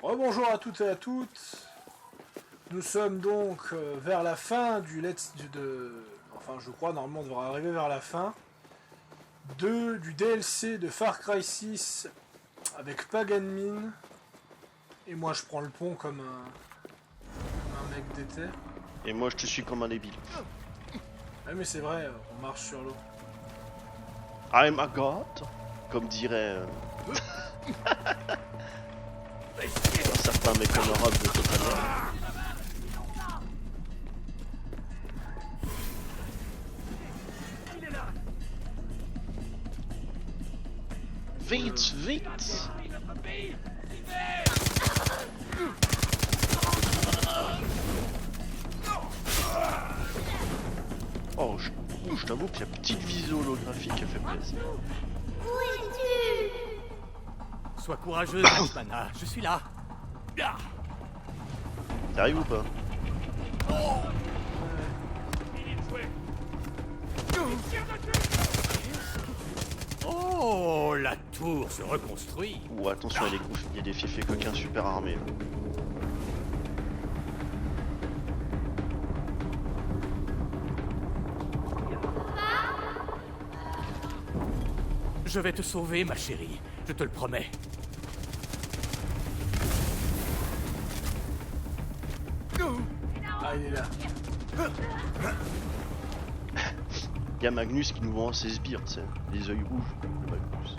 Rebonjour à toutes et à toutes. Nous sommes donc vers la fin enfin je crois normalement on devrait arriver vers la fin du DLC de Far Cry 6 avec Pagan Min. Et moi je prends le pont comme un mec d'été. Et moi je te suis comme un débile. Ouais mais c'est vrai, on marche sur l'eau. I'm a god, comme dirait un certain mec honorable de Total War. Vite, vite! Oh, je t'avoue que la petite visée holographique a fait plaisir. Où es-tu? Sois courageuse, Mana, je suis là. T'arrives ou pas? Oh, la tour se reconstruit. Ouh, attention, il y a des fiefs et coquins super armés. Je vais te sauver, ma chérie. Je te le promets. Ah il est là. Il y a Magnus qui nous vend ses sbires, tu sais, les yeux rouges, le Magnus.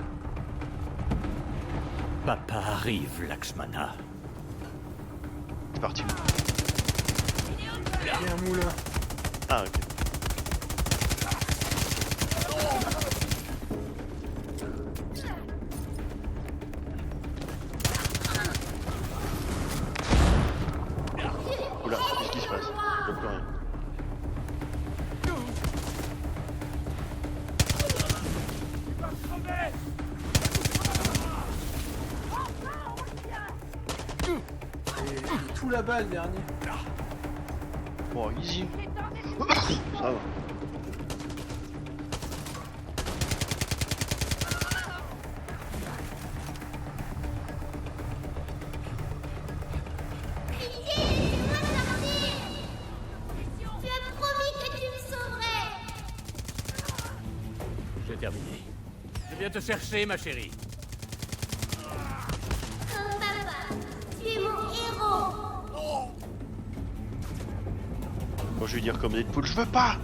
Papa arrive, Lakshmana. C'est parti. Il y a un moulin. Ah, ok. Oula, qu'est-ce qui se passe? Je vois plus rien. Et tout là-bas le dernier. Bon, easy. Ça va. Tu as promis que tu me sauverais. J'ai terminé. Je viens te chercher, ma chérie. Comme papa, tu es mon héros. Bon, je vais dire comme Deadpool, je veux pas!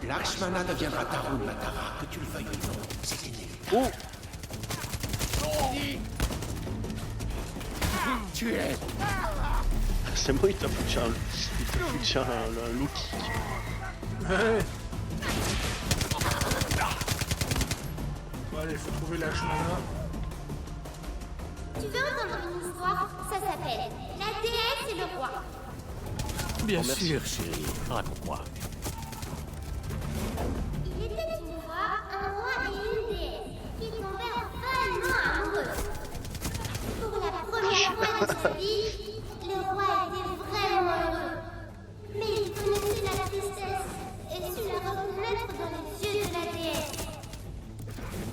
Lakshmana deviendra Tarun Matara, que tu le veuilles ou non. C'est inné. Oh! Tu es... C'est moi, il t'a foutu un look kick. Ouais. Bon allez, faut trouver Lakshmana. Tu veux entendre une histoire? Ça s'appelle La déesse et le roi. Bien Oh, merci. sûr, chérie. Raconte-moi. Il était une fois un roi et une déesse qui tombèrent follement amoureux. Pour la première fois de sa vie, le roi était vraiment heureux. Mais il connaissait la tristesse et sut la reconnaître dans les yeux de la déesse.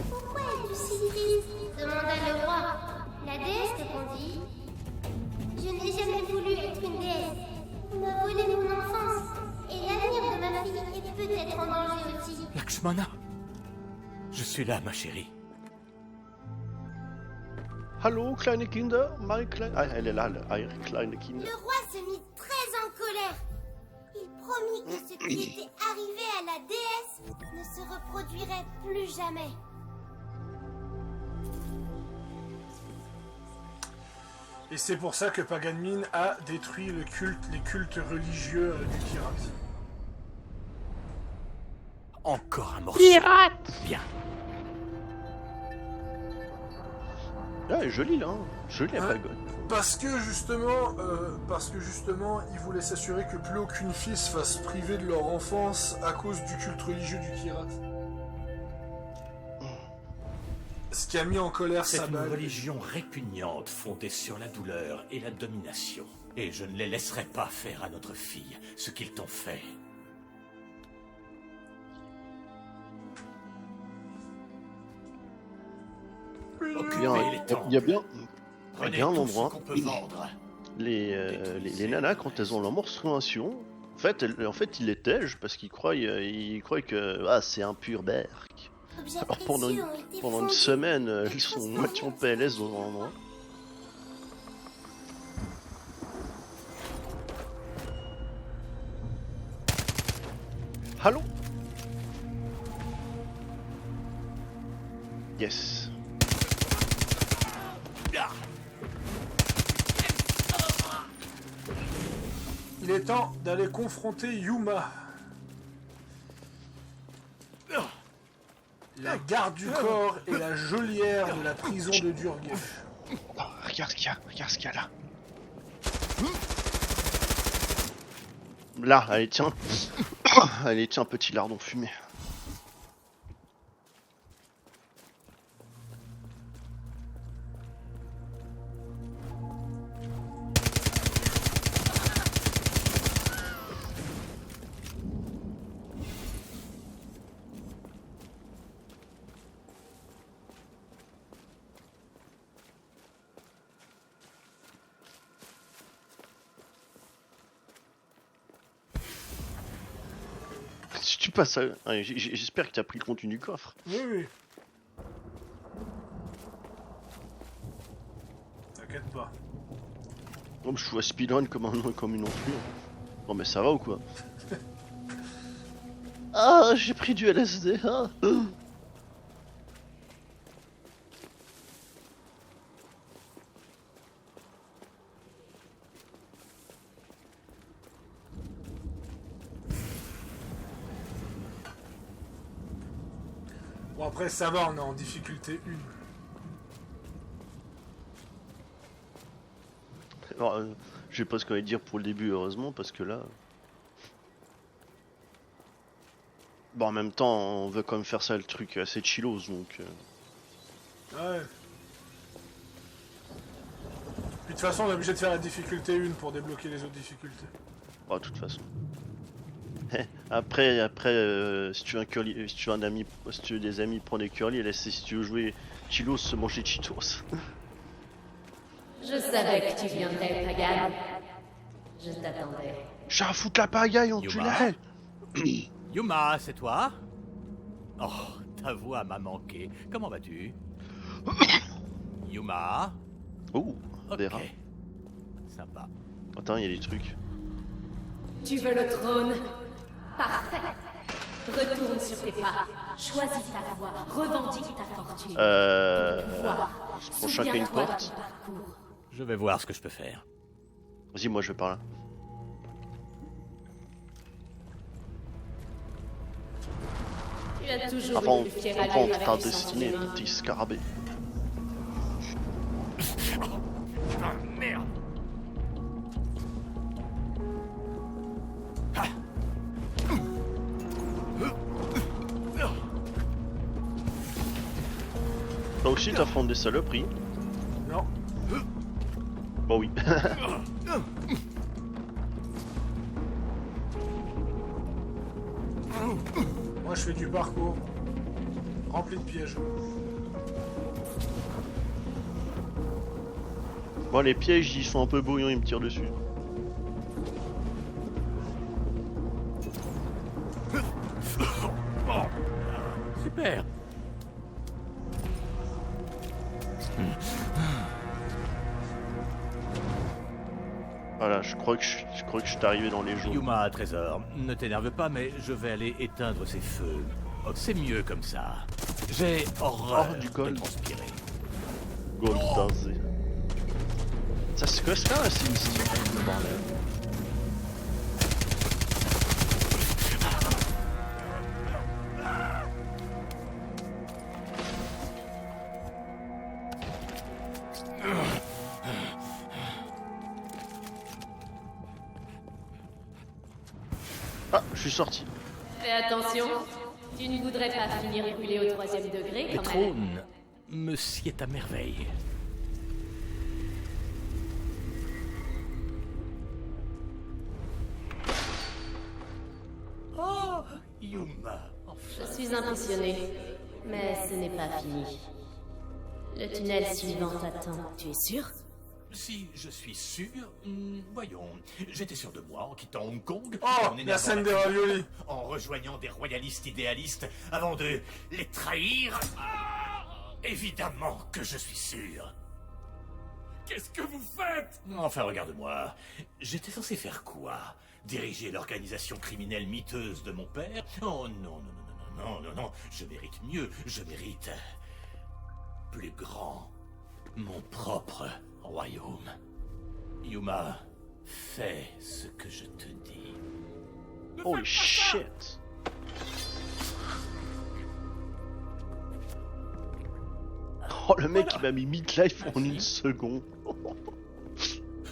Pourquoi es-tu si triste? Demanda le roi. La déesse répondit: Je n'ai jamais voulu être une déesse. On m'a volé mon enfance et l'avenir de ma fille est peut-être en danger aussi. Lakshmana. Je suis là, ma chérie. Hallo, kleine Kinder, my kleine... Ah, elle est là, kleine Kinder. Le roi se mit très en colère. Il promit que ce qui était arrivé à la déesse ne se reproduirait plus jamais. Et c'est pour ça que Pagan Min a détruit les cultes religieux du Kyrat. Encore un morceau. Pirate! Bien. Ah, elle est jolie là, hein. Jolie la Ouais. pagode. Parce que justement, ils voulaient s'assurer que plus aucune fille se fasse priver de leur enfance à cause du culte religieux du Kyrat. Ce qui a mis en colère C'est une Sabal. religion répugnante fondée sur la douleur et la domination. Et je ne les laisserai pas faire à notre fille ce qu'ils t'ont fait. Occupez les temples. Il y a bien Prenez un tout endroit. ce qu'on peut vendre. Les nanas, quand elles ont leur menstruation, en fait, ils les tègent parce qu'ils croient que c'est impur berk. Objets Alors précieux ont été pendant une fondus. semaine, ils sont moitié en PLS dans un endroit. Allô? Yes. Il est temps d'aller confronter Yuma. La garde du corps et la geôlière de la prison de Durgef. Oh, regarde ce qu'il y a là. Là, allez tiens. Allez tiens, petit lardon fumé. Si tu passes à... J'espère que tu as pris le contenu du coffre. Oui, oui. T'inquiète pas. Oh, je vois speedrun comme une enflure. Non mais ça va ou quoi? Ah, j'ai pris du LSD. Ah. Bon après ça va, on est en difficulté 1. Alors, je sais pas ce qu'on va dire pour le début, heureusement, parce que là... Bon, en même temps, on veut quand même faire ça, le truc assez chillos, donc... Ouais. Puis de toute façon on est obligé de faire la difficulté 1 pour débloquer les autres difficultés. Bon, de toute façon. Après, si tu veux un curly, si tu veux un ami, si tu veux des amis, prends des curly, et laisse, si tu veux jouer chillos, se manger Cheetos. Je savais que tu viendrais, Pagan. Je t'attendais. J'ai à foutre la pagaille, enculé. Yuma, c'est toi? Oh, ta voix m'a manqué. Comment vas-tu? Yuma? Oh, Ok. des rats. Sympa. Attends, il y a des trucs. Tu veux le trône? Parfait. Retourne sur tes pas. Choisis ta voie. Revendique ta fortune. Vois. Pour chacun une Souviens-toi porte. de ton parcours. Je vais voir ce que je peux faire. Vas-y, moi je vais par là. Tu as toujours Apprends, eu le fier à apprends l'œil avec ta le sang destinée, humain. petit scarabée. Ah, merde! Toi aussi t'affrontes des saloperies. Non. Bah oui. Moi je fais du parcours. Rempli de pièges. Bon, les pièges ils sont un peu bouillants, ils me tirent dessus. Super! Voilà, je crois que je suis arrivé dans les jours. Yuma, trésor, ne t'énerve pas, mais je vais aller éteindre ces feux. Oh, c'est mieux comme ça. J'ai horreur Oh, du de gold. transpirer. Gold dazé. Ça c'est quoi ça, c'est une style de bordel. Ah, je suis sorti. Fais attention. Tu ne voudrais pas finir brûlé au 3e degré, Les quand même. trônes me sied à merveille. Oh, Yuma, enfin. Je suis impressionné, mais ce n'est pas fini. Le tunnel suivant t'attend. Tu es sûr? Si je suis sûr, voyons, j'étais sûr de moi en quittant Hong Kong, Oh, en la énervant scène des raviolis. en rejoignant des royalistes idéalistes avant de les trahir. Évidemment que je suis sûr. Qu'est-ce que vous faites? Enfin, regarde-moi. J'étais censé faire quoi? Diriger l'organisation criminelle miteuse de mon père? Oh non, non. Je mérite mieux. Je mérite plus grand. Mon propre royaume. Yuma, fais ce que je te dis. Holy shit. Oh, le mec, il m'a mis mid-life en une seconde.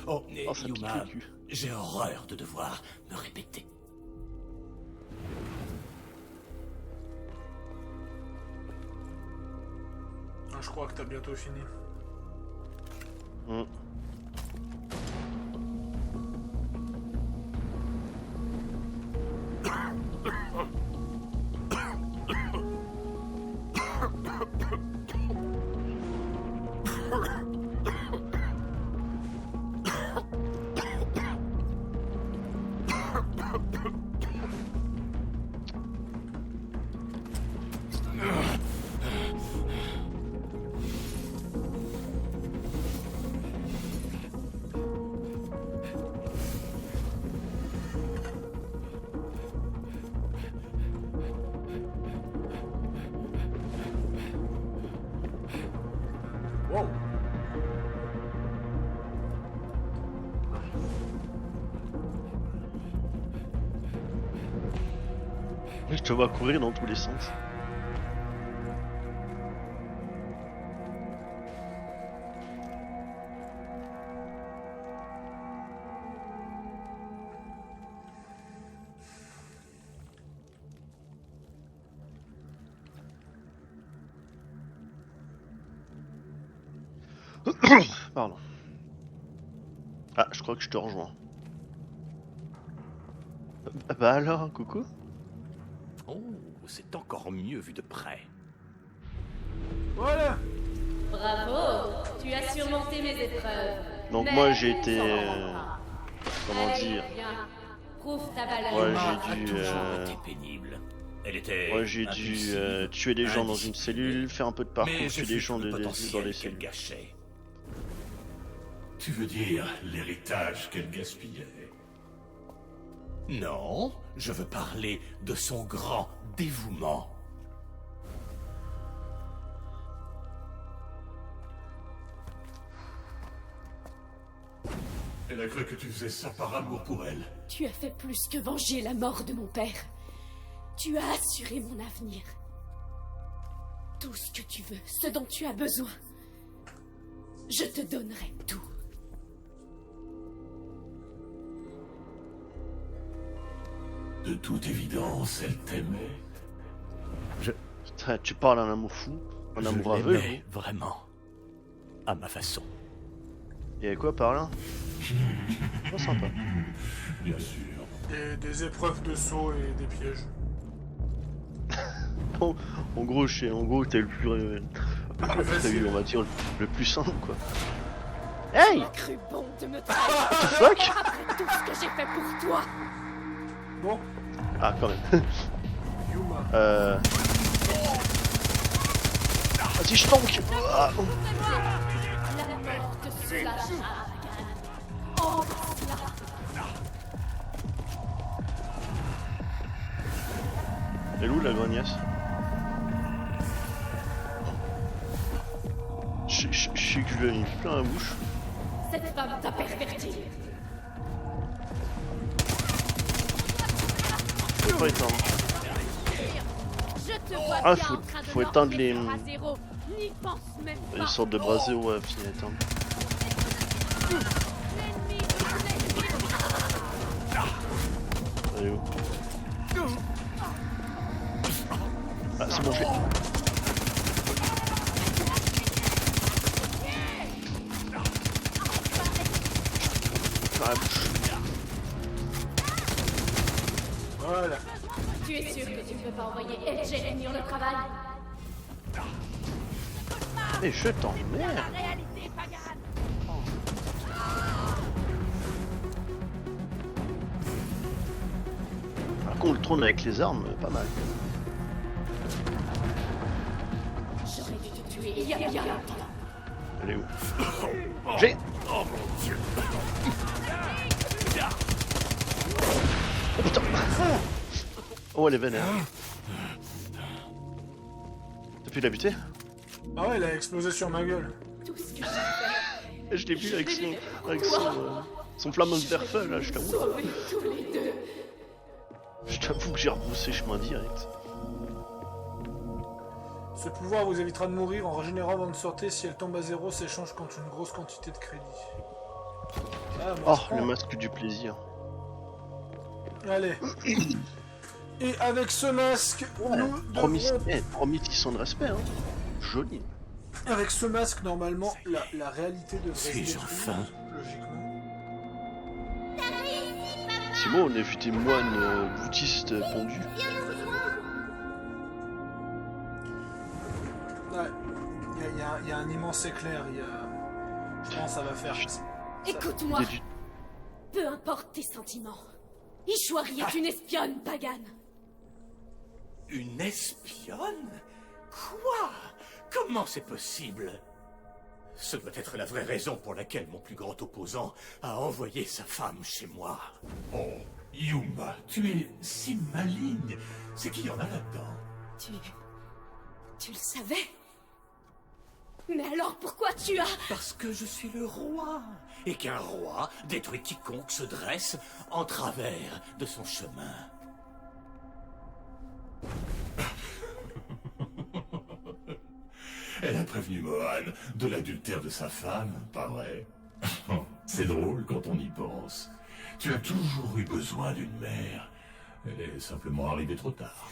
Oh, mais Oh, ça pique Yuma, le cul. j'ai horreur de devoir me répéter. Ah, je crois que t'as bientôt fini. Mm. Wow. Je te vois courir dans tous les sens. Pardon. Ah, je crois que je te rejoins. Bah alors, coucou. Oh, c'est encore mieux vu de près. Voilà. Bravo! Tu as surmonté mes épreuves. Donc Mais moi, j'ai été, sans remords. comment Allez, dire, viens. Prouve ta valeur. Ouais, Yuma j'ai a dû, toujours été pénible. Elle était moi j'ai dû impulsive, tuer des gens dans une indisciplinée. cellule, faire un peu de parcours, Mais tuer j'ai des vu gens tout le dans potentiel les qu'elle cellules. gâchait. Tu veux dire l'héritage qu'elle gaspillait? Non, je veux parler de son grand dévouement. Elle a cru que tu faisais ça par amour pour elle. Tu as fait plus que venger la mort de mon père. Tu as assuré mon avenir. Tout ce que tu veux, ce dont tu as besoin. Je te donnerai tout. De toute évidence, elle t'aimait. Putain, tu parles d'un amour fou, un Je amour aveugle. l'aimais vraiment. À ma façon. Il y a quoi par là? Pas sympa. Bien sûr. Et des épreuves de saut et des pièges. En gros, t'es le plus, t'as eu, on va dire, le plus simple, quoi. Hey! Cru bon de me What trahir the fuck? après tout ce que j'ai fait pour toi. Bon, Ah, quand même. Yuma. Vas-y, je tank! Ah, oh. La mort te soulagera. Oh, cela. Elle est où la grognasse? Je sais que je lui ai mis plein la bouche. Cette femme t'a perverti. Je peux pas éteindre. Je te vois Ah, bien faut- en train de faut leur éteindre les- mettre à zéro. N'y pense même Une pas. sorte de brasero, ouais, fini à éteindre. L'ennemi de mon ennemi. Elle est où? Ah, c'est bon, je l'ai. dans la bouche. Voilà. Tu es sûr que tu ne peux pas envoyer LG finir le travail? Et je t'emmerde. Par contre, le trône avec les armes, pas mal. J'aurais dû te tuer il y a bien longtemps. Elle est où? J'ai... Oh mon Dieu. Oh putain. Oh, elle est vénère. T'as pu la buter? Ah ouais, il a explosé sur ma gueule. Tout ce que j'ai fait, Je l'ai vu avec son Flammenwerfer là, je t'avoue. sauver tous les deux. Je t'avoue que j'ai rebroussé chemin direct. Ce pouvoir vous évitera de mourir en régénérant votre santé. Si elle tombe à zéro, s'échange contre une grosse quantité de crédit. Ah, moi, Oh, je prends. le masque du plaisir. Allez. Et avec ce masque, nous Promis, devrons... promis 600 de respect, hein. Joli. Avec ce masque, normalement, la réalité devrait se Suis-je détruire, enfin logiquement. Simon, on a vu tes moines bouddhistes pondus. Ouais. Il y a un immense éclair. Je pense que ça va faire... Écoute-moi, Il y a du- peu importe tes sentiments. Ishwari est une espionne, Pagan. Une espionne? Quoi? Comment c'est possible? Ce doit être la vraie raison pour laquelle mon plus grand opposant a envoyé sa femme chez moi. Oh, Yuma, tu es si maligne. C'est qu'il y en a là-dedans. Tu le savais? Mais alors pourquoi tu as... Parce que je suis le roi. Et qu'un roi détruit quiconque se dresse en travers de son chemin. Elle a prévenu Mohan de l'adultère de sa femme, pas vrai? C'est drôle quand on y pense. Tu as toujours eu besoin d'une mère. Elle est simplement arrivée trop tard.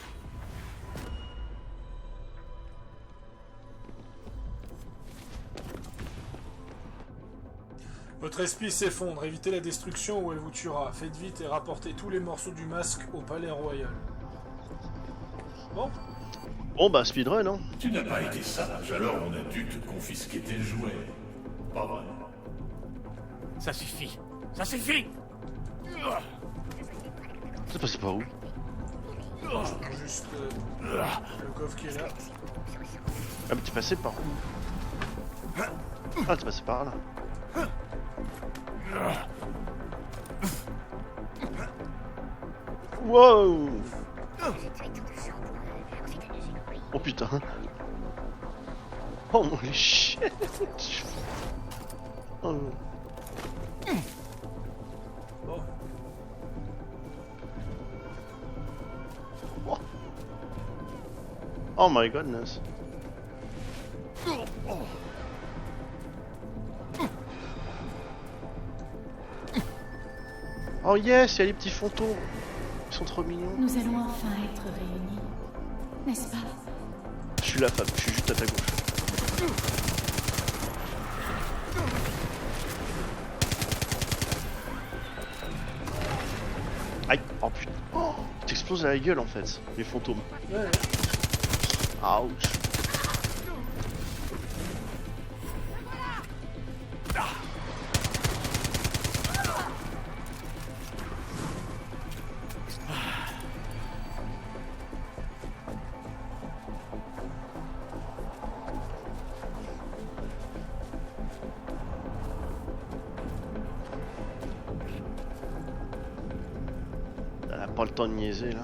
Votre esprit s'effondre, évitez la destruction ou elle vous tuera. Faites vite et rapportez tous les morceaux du masque au palais royal. Bon, Bon bah speedrun, hein. Tu n'as pas été sage, alors on a dû te confisquer tes jouets. Pas vrai? Ça suffit. Ça suffit! C'est passé par où? juste le coffre qui est là. Ah mais t'es passé par où? Ah t'es passé par là. Wow! Oh putain! Oh mon shit! Oh. Bon. Oh my goodness! Oh yes, il y a les petits fantômes! Ils sont trop mignons! Nous allons enfin être réunis, n'est-ce pas? Je suis là, Fab, je suis juste à ta gauche. Aïe! Oh putain! Oh, t'exploses à la gueule en fait, les fantômes. Ouais. Ouch! Elle a pas le temps de niaiser là.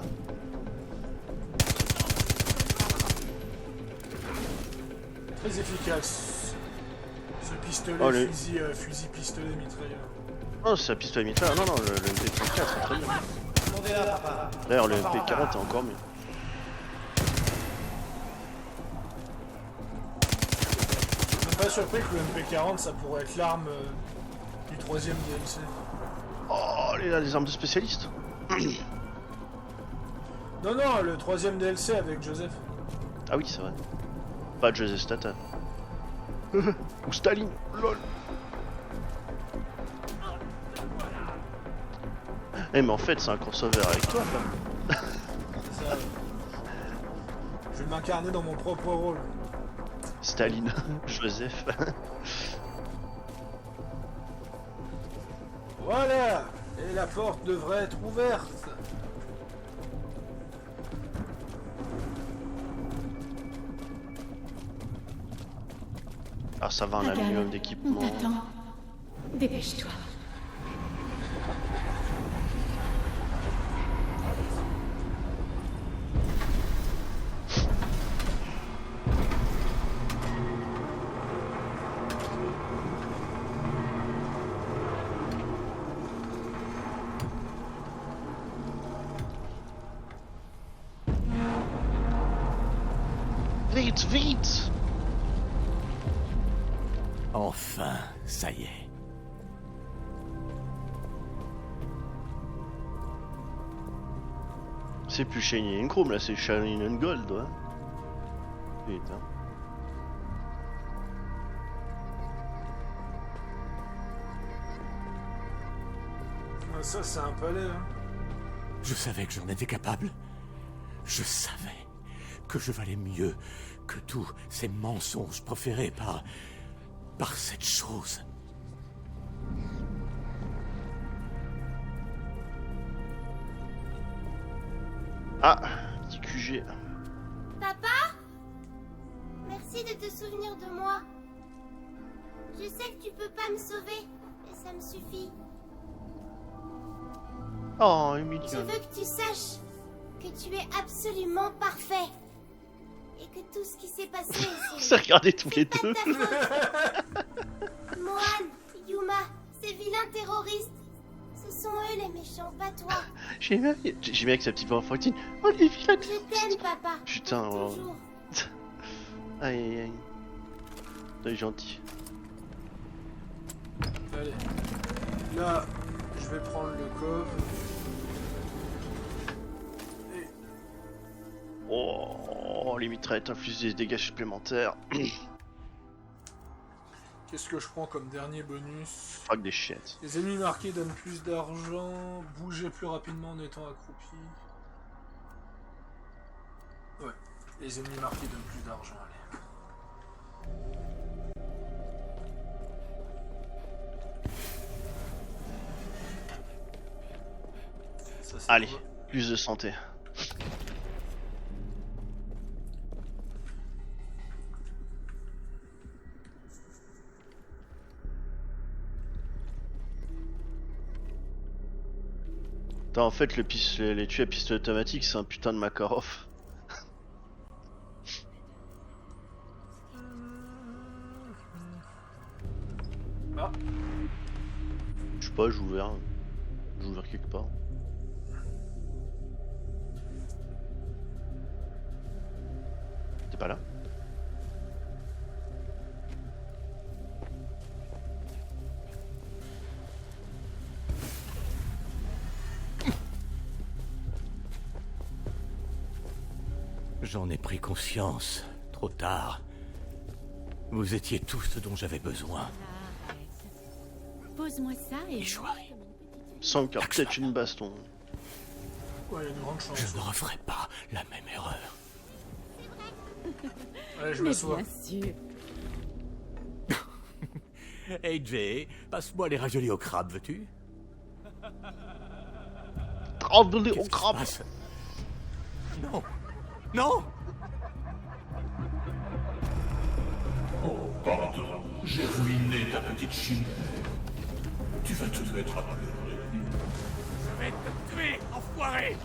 Très efficace. Ce pistolet, Oh, le- fusil pistolet mitrailleur. Oh, c'est la pistolet militaire. Non, non, le MP34 c'est très bien. D'ailleurs, le MP40 est encore mieux. Je suis pas surpris que le MP40 ça pourrait être l'arme du troisième DLC. Oh, les armes de spécialistes. Non, non, le troisième DLC avec Joseph. Ah oui, c'est vrai. Pas Joseph Statham. Ou Staline. Lol. Eh mais en fait c'est un crossover avec toi là. C'est ça. Je vais m'incarner dans mon propre rôle. Staline, Joseph. Voilà. Et la porte devrait être ouverte. Ah ça va, on a le Hagan, minimum on d'équipement. t'attend. Dépêche-toi. Vite, vite! Enfin, ça y est. C'est plus Shiny and Chrome là, c'est Shiny and Gold, ouais. Putain. Ah, ça, c'est un palais. Hein. Je savais que j'en étais capable. Je savais que je valais mieux que tous ces mensonges proférés par cette chose. Ah, petit QG. Papa? Merci de te souvenir de moi. Je sais que tu peux pas me sauver, et ça me suffit. Oh, Je Emilien. veux que tu saches que tu es absolument parfait. Et que tout ce qui s'est passé, On s'est regardés tous les pas deux. de ta faute. Mohan, Yuma, ces vilains terroristes. Ce sont eux les méchants, pas toi. J'ai bien avec sa petite voix enfantine. Oh les vilains. Je t'aime, papa. Putain, oh. Toujours. Aïe aïe aïe. T'es gentil. Allez. Là, je vais prendre le coffre. Et Oh, les mitraillettes infligent des dégâts supplémentaires. qu'est-ce que je prends comme dernier bonus? Fuck des chiettes. Les ennemis marqués donnent plus d'argent. Bouger plus rapidement en étant accroupi. Ouais. Les ennemis marqués donnent plus d'argent, allez. Ça, c'est Allez, quoi? plus de santé. Attends, en fait, les tuer à pistolet automatique, c'est un putain de Makarov. Ah, Je sais pas, j'ai ouvert. J'ai ouvert quelque part. T'es pas là? J'en ai pris conscience, trop tard. Vous étiez tout ce dont j'avais besoin. Pose-moi ça et Et je arrive. Sans qu'il y a peut-être une baston. ouais, il y a une grande chance. Je ne referai pas la même erreur. Allez, je Mais m'assois. bien sûr. Hey Jay, passe-moi les raviolis au crabe, veux-tu? Trembler au Qu'est-ce qui se crabe! passe? Non! Non! Oh, pardon, j'ai ruiné ta petite chimère. Tu vas te mettre à pleurer. Je vais te tuer, enfoiré!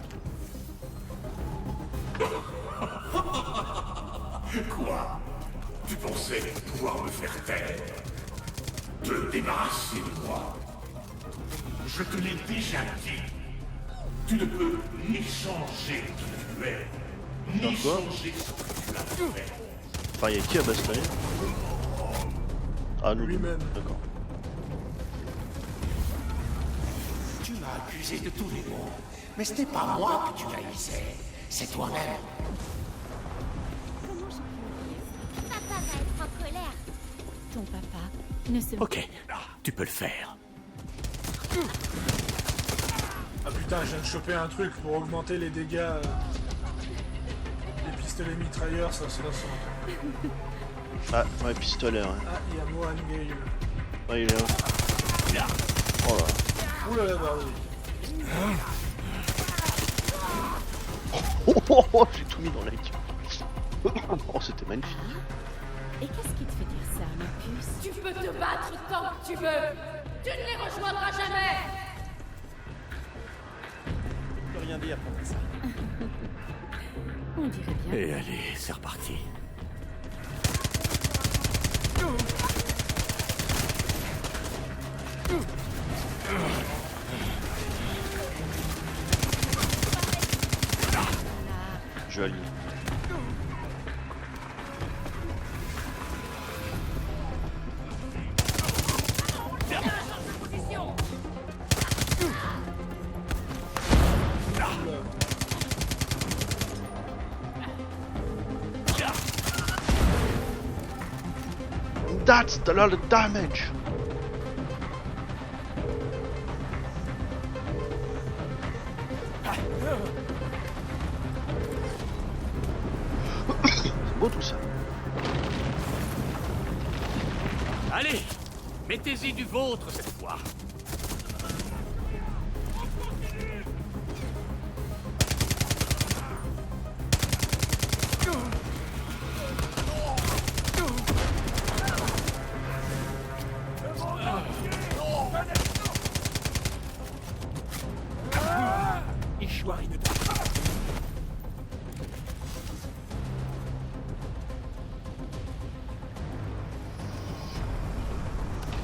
Quoi? Tu pensais pouvoir me faire taire? Te débarrasser de moi? Je te l'ai déjà dit. Tu ne peux ni changer qui tu es, ni Quoi? changer ce que tu as fait. Enfin, y'a qui à bastonner? Ah, nous. Lui-même. D'accord. Tu m'as accusé de tous les maux, mais ce n'est pas moi que tu haïssais, c'est toi-même. Papa va être en colère. Ton papa ne se... Ok, tu peux le faire. Ah putain, je viens de choper un truc pour augmenter les dégâts des pistolets mitrailleurs, ça se sent. Ah, ouais, pistolet, ouais. Ah, il y a Mohan Gale. Ouais, il est là. Oh là. Oulala, bordel. Oh, j'ai tout mis dans la gueule. Oh, c'était magnifique. Et qu'est-ce qui te fait dire ça, ma puce? Tu peux te battre tant que tu veux. Tu ne les rejoindras jamais. Je peux rien dire contre ça. On dirait bien. Et allez, c'est reparti. Joli. That's a lot of damage. C'est beau tout ça. Allez, mettez-y du vôtre cette fois.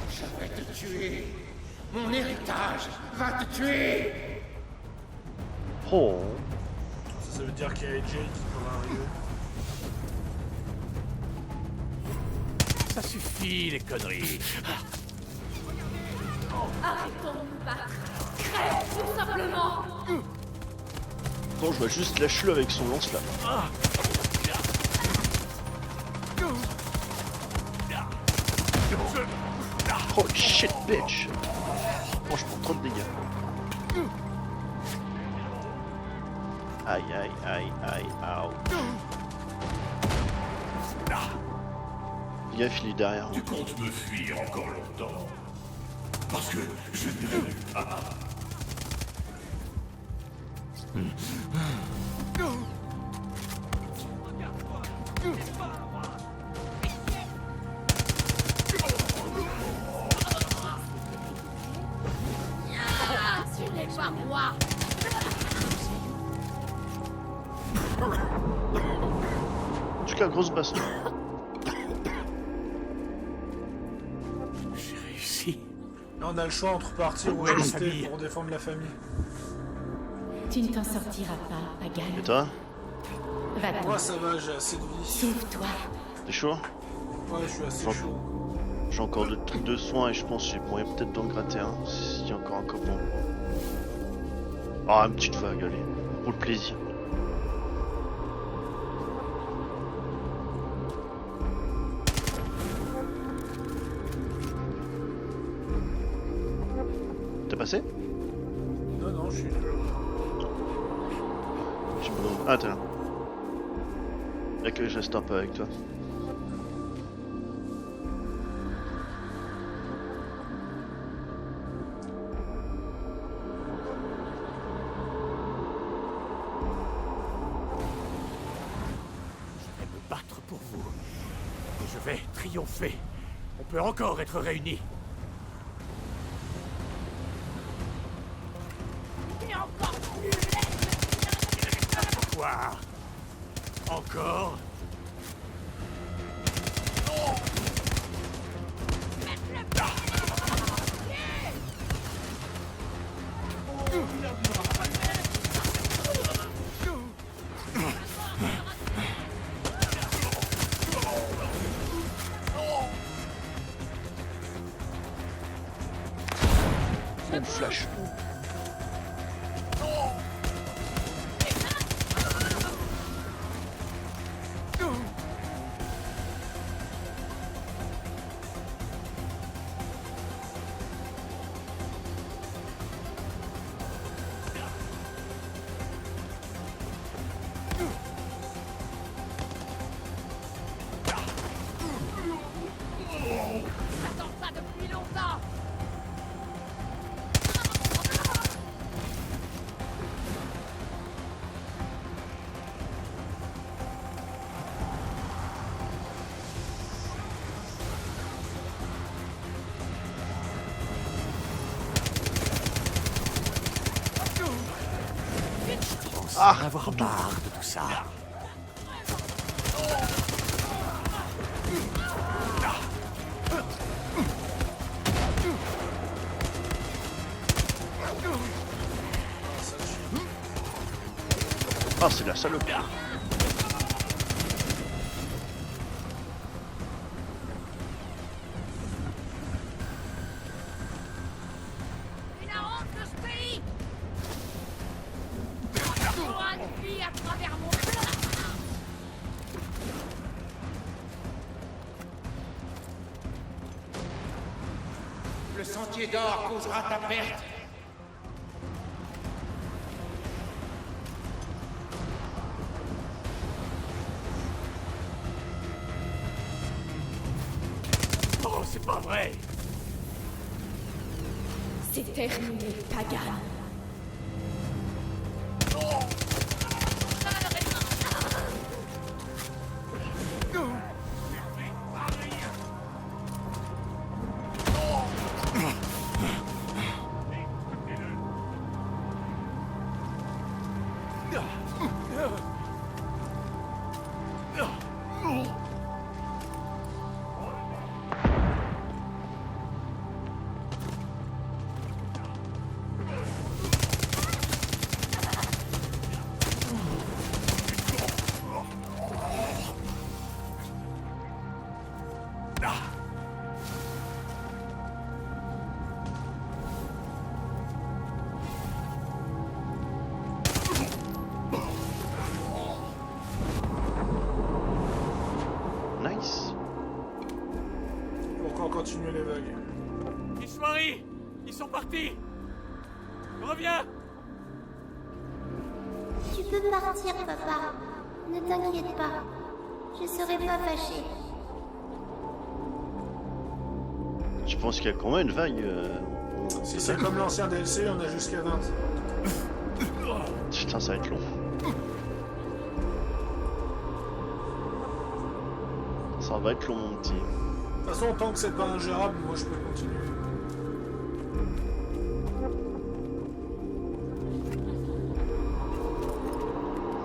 Je vais te tuer. Mon héritage va te tuer. Oh. Ça veut dire qu'il y a AJ qui pourra arriver. Ça suffit les conneries. Arrêtons de nous battre. Crève, tout simplement. Attends, je vois juste lâche-le avec son lance là. Holy shit, bitch. Oh, je prends trop de dégâts. Aïe, aïe, aïe, aïe, aïe. Gaffe, il est derrière. Tu comptes me fuir encore longtemps. Parce que je ne veux pas. Tu n'es pas moi. En tout cas, grosse baston. J'ai réussi. Là, on a le choix entre partir ou Ouais, la rester famille. pour défendre la famille. Tu ne t'en sortiras pas, Et Pagan. toi? Va-t'en. Moi, ça va, j'ai assez de vie. Sauve-toi. T'es chaud? Ouais, je suis assez J'en- chaud. J'ai encore deux trucs de soins et je pense que j'ai moyen peut-être d'en gratter un. S'il y a encore un copon. Ah, une petite vague, allez. Pour le plaisir. T'es passé? Non, non, je suis. J'ai pas besoin. Ah, t'es là. Y'a que je reste un peu avec toi. Je vais me battre pour vous. Et je vais triompher. On peut encore être réunis. Quoi? Encore? Une flash. en avoir marre de tout ça. Ah, c'est la salope. Il a honte de ce pays. Courage vit à travers mon plan. Le sentier d'or causera ta perte. Oh, c'est pas vrai. C'est terminé, Pagan. Nice. Pourquoi continuer les vagues? Ishmari, ils sont partis. Reviens. Tu peux partir, papa. Ne t'inquiète pas. Je serai pas fâchée. Je pense qu'il y a combien de vagues Si c'est comme l'ancien DLC, on a jusqu'à 20. Putain, ça va être long. Ça va être long, mon petit. De toute façon, tant que c'est pas ingérable, moi je peux continuer.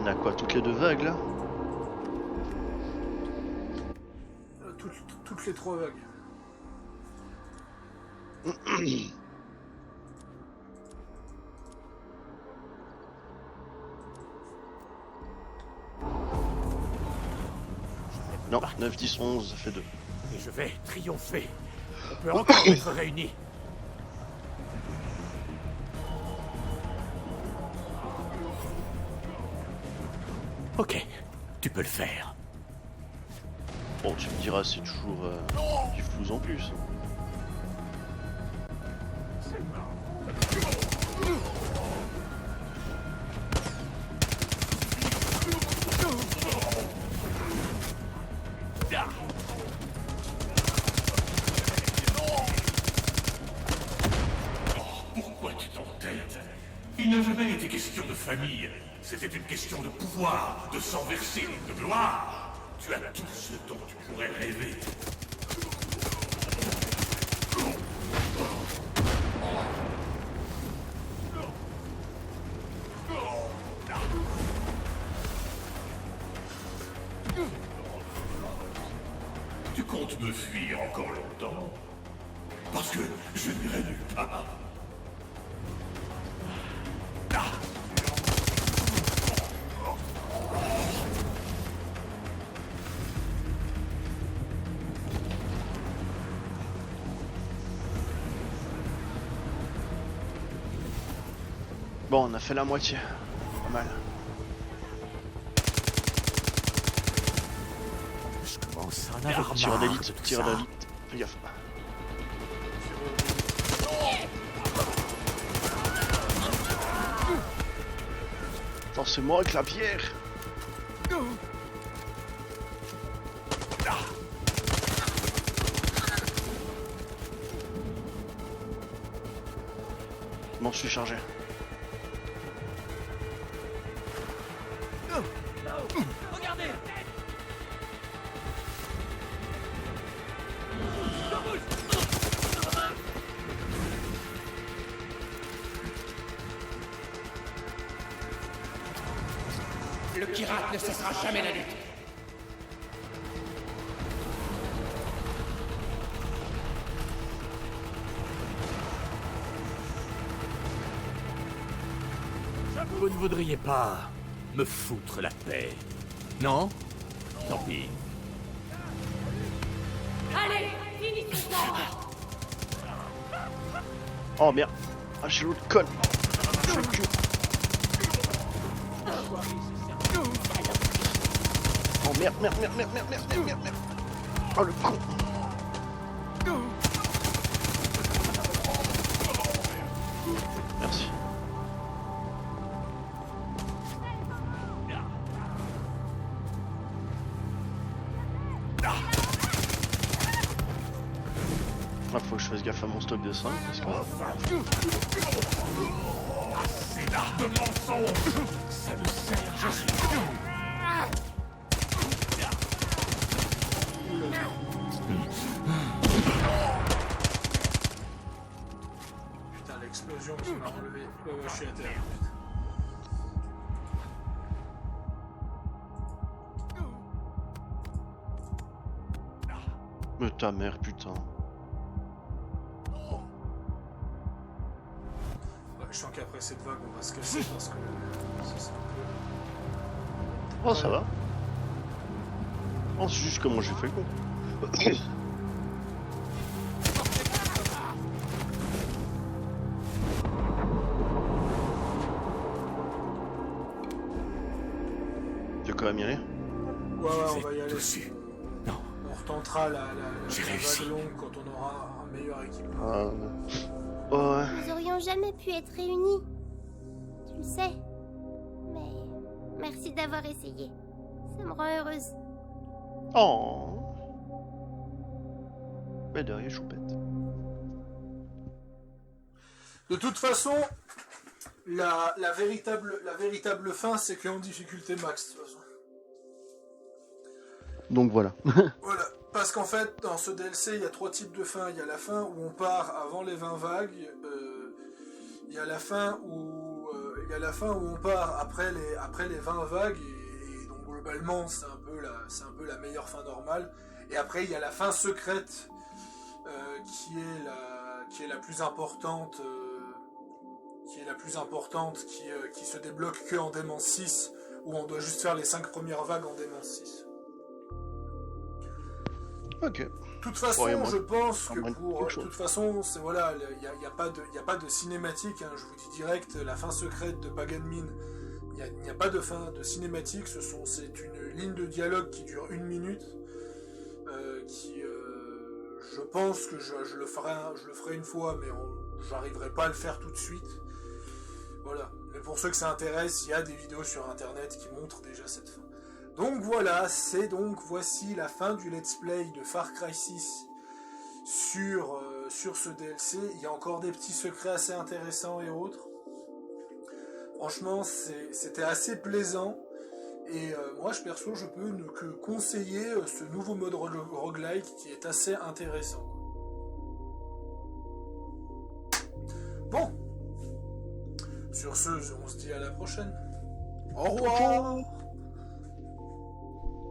On a quoi, toutes les 2 vagues là? Toutes les 3 vagues. Non, 9, 10, 11, ça fait 2. Et je vais triompher. On peut encore être réunis. Ok, tu peux le faire. Bon, tu me diras, c'est toujours du flou en plus. Pourquoi tu t'entêtes? Il n'a jamais été question de famille. C'était une question de pouvoir, de sang versé, de gloire. Tu as tout ce dont tu pourrais rêver. Tu comptes me fuir encore longtemps? Parce que je n'irai nulle part. Bon, on a fait la moitié. Pas mal. Je commence à en avoir Tir marre de d'élite, tout tir ça. d'élite. Fais gaffe. Attends, c'est moi avec la bière. Je m'en suis chargé. Regardez. Kirat ne cessera jamais la lutte. Vous ne voudriez pas me foutre la paix, non? Tant pis. Allez, finissez-en. Oh merde. Ah, j'ai l'autre conne. Je le cul. Oh merde. Oh le con. Merci. Ah, faut que je fasse gaffe à mon stock de sang parce que... C'est l'art de mensonge. Ça ne sert, je suis... Putain, l'explosion qui m'a enlevé. Ouais, je suis à terre. Mais ta mère, putain. Ouais, je sens qu'après cette vague, on va se casser parce que c'est un peu... Oh, ça va. Oh, c'est juste comment j'ai fait le con. Tu veux quand même y aller? Ouais, on va y aller. Dessus. Non. On retentera la J'ai vague réussi. longue quand on aura un meilleur équipement. Ah, ouais. Nous aurions jamais pu être réunis. Tu le sais. Mais merci d'avoir essayé. Ça me rend heureuse. Oh. Mais de rien, choupette. De toute façon, la véritable fin, c'est qu'en difficulté max, de toute façon. Donc voilà. Voilà, parce qu'en fait, dans ce DLC, il y a 3 types de fins. Il y a la fin où on part avant les 20 vagues. Il y a la fin où on part après les 20 vagues. Et donc globalement, c'est un peu la meilleure fin normale. Et après, il y a la fin secrète qui est la plus importante. Qui se débloque que en Démon 6, où on doit juste faire les 5 premières vagues en Démon 6. Ok. De toute façon, Ouais, moi, je pense que moins pour... quelque De chose. toute façon, c'est voilà, il n'y a pas de cinématique, hein, je vous dis direct, la fin secrète de Pagan Min, il n'y a pas de fin de cinématique, c'est une ligne de dialogue qui dure 1 minute, je pense que je le ferai une fois, mais j'arriverai pas à le faire tout de suite. Voilà. Mais pour ceux que ça intéresse, il y a des vidéos sur internet qui montrent déjà cette fin. Donc voilà, voici la fin du let's play de Far Cry 6 sur ce DLC. Il y a encore des petits secrets assez intéressants et autres. Franchement, c'était assez plaisant. Et moi, perso, je peux ne que conseiller ce nouveau mode roguelike qui est assez intéressant. Bon. Sur ce, on se dit à la prochaine. Au revoir.